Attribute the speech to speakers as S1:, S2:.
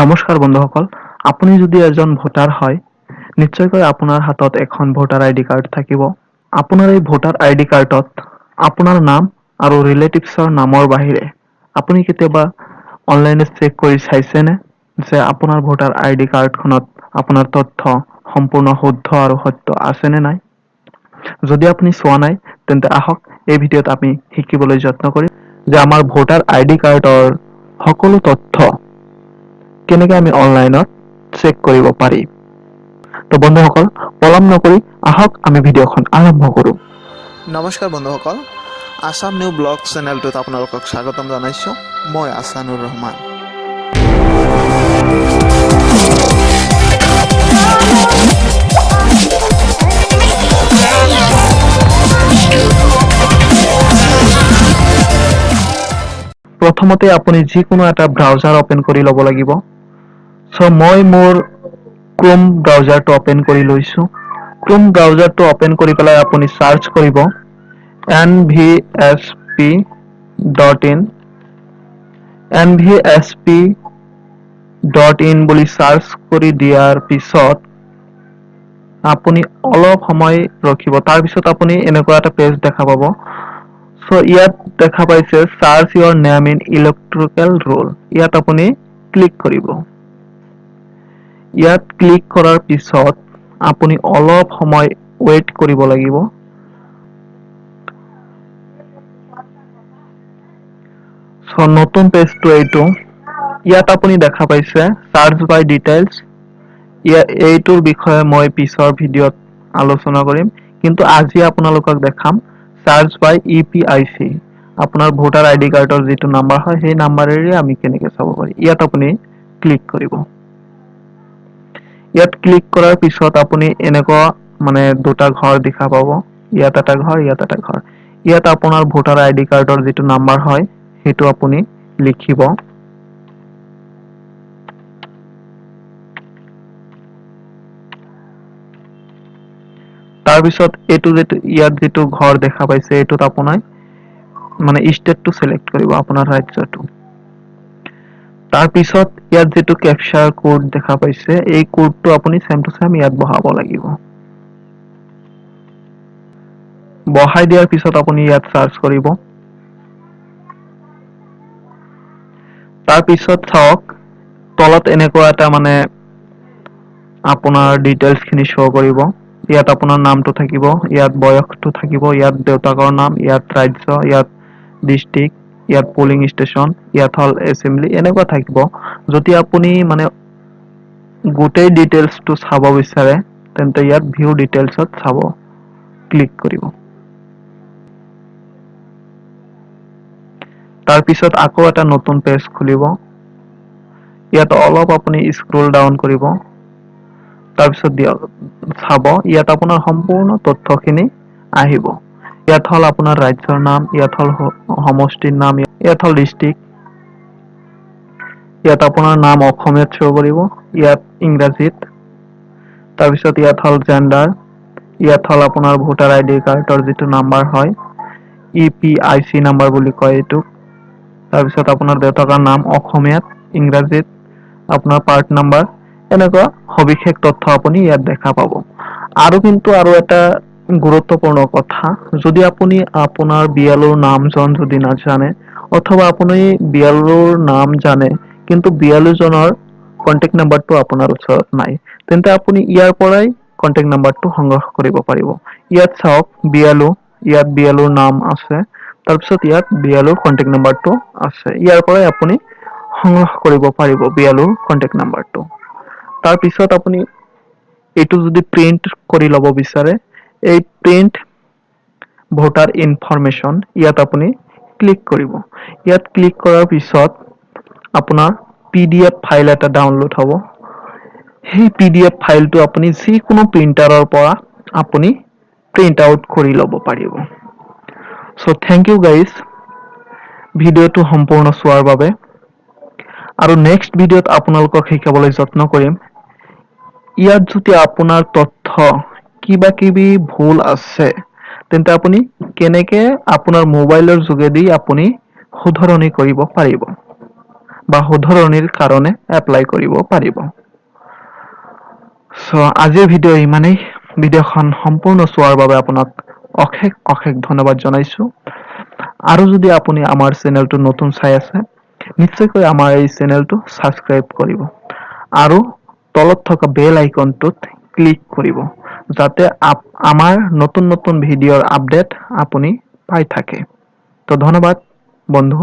S1: নমস্কাৰ বন্ধুসকল, আপুনি যদি এজন ভোটাৰ হয়, নিশ্চয়কৈ আপোনাৰ হাতত এখন ভোটাৰ আইডি কাৰ্ড থাকিব। আপোনাৰ এই ভোটাৰ আইডি কাৰ্ডত আপোনাৰ নাম আৰু ৰিলেটিভছৰ নামৰ বাহিৰে আপুনি কেতিয়াবা অনলাইনে চেক কৰি চাইছেনে যে আপোনাৰ ভোটাৰ আইডি কাৰ্ডখনত আপোনাৰ তথ্য সম্পূৰ্ণ শুদ্ধ আৰু সত্য আছেনে নাই? যদি আপুনি চোৱা নাই, তেন্তে আহক এই ভিডিঅ'ত আমি শিকিবলৈ যত্ন কৰিম যে আমাৰ ভোটাৰ আইডি কাৰ্ডৰ সকলো তথ্য কেনেকৈ আমি অনলাইনত চেক কৰিব পাৰি। তো বন্ধুসকল, পলম নকৰি আহক আমি ভিডিঅ'খন আৰম্ভ কৰোঁ।
S2: নমস্কাৰ বন্ধুসকল, আছাম নিউ ব্লগ চেনেলটোত আপোনালোকক স্বাগতম জনাইছোঁ। মই আছানুৰ ৰহমান।
S1: প্ৰথমতে আপুনি যিকোনো এটা ব্ৰাউজাৰ অপেন কৰি ল'ব লাগিব। মই মোৰ ক্ৰোম ব্ৰাউজাৰটো অপেন কৰি লৈছোঁ। ক্ৰোম ব্ৰাউজাৰটো অপেন কৰি পেলাই আপুনি চাৰ্চ কৰিব nvsp.in nvsp.in বুলি চাৰ্চ কৰি দিয়াৰ পিছত আপুনি অলপ সময় ৰখিব। তাৰপিছত আপুনি এনেকুৱা এটা পেজ দেখা পাব। ইয়াত দেখা পাইছে search your name in electoral roll. ইয়াত আপুনি ক্লিক কৰিব। ইয়াত ক্লিক কৰাৰ পিছত আপুনি অলপ সময় ৱেইট কৰিব লাগিব। নতুন পেজটো এইটো। ইয়াত আপুনি দেখা পাইছে চাৰ্চ বাই ডিটেইলছ। এইটোৰ বিষয়ে মই পিছৰ ভিডিঅ'ত আলোচনা কৰিম, কিন্তু আজি আপোনালোকক দেখাম চাৰ্চ বাই EPIC। আপোনাৰ ভোটাৰ আইডি কাৰ্ডৰ যিটো নাম্বাৰ হয়, সেই নাম্বাৰেৰে আমি কেনেকৈ চাব পাৰি। ইয়াত আপুনি ক্লিক কৰিব। ইয়াত ক্লিক কৰাৰ পিছত আপুনি এনেকুৱা দুটা ঘৰ দেখা পাব। ইয়াত এটা ঘৰ, ইয়াত এটা ঘৰ। ইয়াত আপোনাৰ ভোটাৰ আইডি কাৰ্ডৰ যিটো নাম্বাৰ হয়, সেইটো আপুনি লিখিব। তাৰপিছত ইয়াত যিটো ঘৰ দেখা পাইছে, এইটোত আপোনাৰ ষ্টেটটো চিলেক্ট কৰিব, আপোনাৰ ৰাজ্যটো। তাৰপিছত ইয়াত যিটো কেপচাৰ কোড দেখা পাইছে, এই কোডটো আপুনি চেম টু চেম ইয়াত বহাব লাগিব। বহাই দিয়াৰ পিছত আপুনি ইয়াত চাৰ্চ কৰিব। তাৰপিছত চাওক, তলত এনেকুৱা এটা আপোনাৰ ডিটেইলছখিনি শ্ব' কৰিব। ইয়াত আপোনাৰ নামটো থাকিব, ইয়াত বয়সটো থাকিব, ইয়াত দেউতাকৰ নাম, ইয়াত ৰাজ্য, ইয়াত ডিষ্ট্ৰিক্ট, ইয়াত পলিং ষ্টেচন, ইয়াত হ'ল এছেম্বলি, এনেকুৱা থাকিব। যদি আপুনি গোটেই ডিটেইলছটো চাব বিচাৰে, তেন্তে ইয়াত ভিউ ডিটেইলছত চাব ক্লিক কৰিব। তাৰপিছত আকৌ এটা নতুন পেজ খুলিব। ইয়াত অলপ আপুনি স্ক্ৰল ডাউন কৰিব। তাৰপিছত চাব, ইয়াত আপোনাৰ সম্পূৰ্ণ তথ্যখিনি আহিব। ইয়াত হ'ল আপোনাৰ ৰাজ্যৰ নাম, ইয়াত হ'ল সমষ্টিৰ নাম, ইয়াত হ'ল ডিষ্ট্ৰিক্ট, ইয়াত আপোনাৰ নাম অসমীয়াত শ্ব' কৰিব, ইয়াত ইংৰাজীত। তাৰপিছত ইয়াত হ'ল জেণ্ডাৰ, ইয়াত হ'ল আপোনাৰ ভোটাৰ আইডি কাৰ্ডৰ যিটো নাম্বাৰ হয়, EPIC নাম্বাৰ বুলি কয় এইটোক। তাৰপিছত আপোনাৰ দেউতাকৰ নাম অসমীয়াত, ইংৰাজীত, আপোনাৰ পাৰ্ট নাম্বাৰ, এনেকুৱা সবিশেষ তথ্য আপুনি ইয়াত দেখা পাব। আৰু এটা গুৰুত্বপূৰ্ণ কথা, যদি আপুনি আপোনাৰ বিয়ালোৰ নামজন যদি নাজানে, অথবা আপুনি বিয়ালোৰ নাম জানে কিন্তু বিয়ালোজনৰ কন্টেক্ট নাম্বাৰটো আপোনাৰ ওচৰত নাই, তেন্তে আপুনি ইয়াৰ পৰাই কন্টেক্ট নাম্বাৰটো সংগ্ৰহ কৰিব পাৰিব। ইয়াত চাওক ইয়াত বিয়ালোৰ নাম আছে, তাৰপিছত ইয়াত বিয়ালোৰ কন্টেক্ট নাম্বাৰটো আছে। ইয়াৰ পৰাই আপুনি সংগ্ৰহ কৰিব পাৰিব বিয়ালোৰ কন্টেক্ট নাম্বাৰটো। তাৰপিছত আপুনি এইটো যদি প্ৰিন্ট কৰি ল'ব বিচাৰে, এই প্ৰিন্ট ভোটাৰ ইনফৰমেশ্যন, ইয়াত আপুনি ক্লিক কৰিব। ইয়াত ক্লিক কৰাৰ পিছত আপোনাৰ PDF ফাইল এটা ডাউনলোড হ'ব। সেই PDF ফাইলটো আপুনি যিকোনো প্ৰিণ্টাৰৰ পৰা আপুনি প্ৰিণ্ট আউট কৰি ল'ব পাৰিব। থেংক ইউ গাইজ, ভিডিঅ'টো সম্পূৰ্ণ চোৱাৰ বাবে। আৰু নেক্সট ভিডিঅ'ত আপোনালোকক শিকাবলৈ যত্ন কৰিম, ইয়াত যদি আপোনাৰ তথ্য কিবা কিবি ভুল আছে, তেন্তে আপুনি কেনেকে আপোনাৰ মোবাইলৰ যোগেদি আপুনি শুধৰণি কৰিব পাৰিব। বা শুধৰণিৰ কাৰণে এপ্লাই কৰিব পাৰিব। আজিৰ ভিডিঅ' ইমানেই। ভিডিঅ'খন সম্পূৰ্ণ চোৱাৰ বাবে আপোনাক অশেষ ধন্যবাদ জনাইছো। আৰু যদি আপুনি আমাৰ চেনেলটো নতুন চাই আছে, নিশ্চয়কৈ আমাৰ এই চেনেলটো ছাবস্ক্ৰাইব কৰিব আৰু তলত থকা বেল আইকনটোত ক্লিক কৰিব, যাতে আমাৰ নতুন ভিডিঅ'ৰ আপডেট আপুনি পাই থাকে। তো ধন্যবাদ বন্ধু।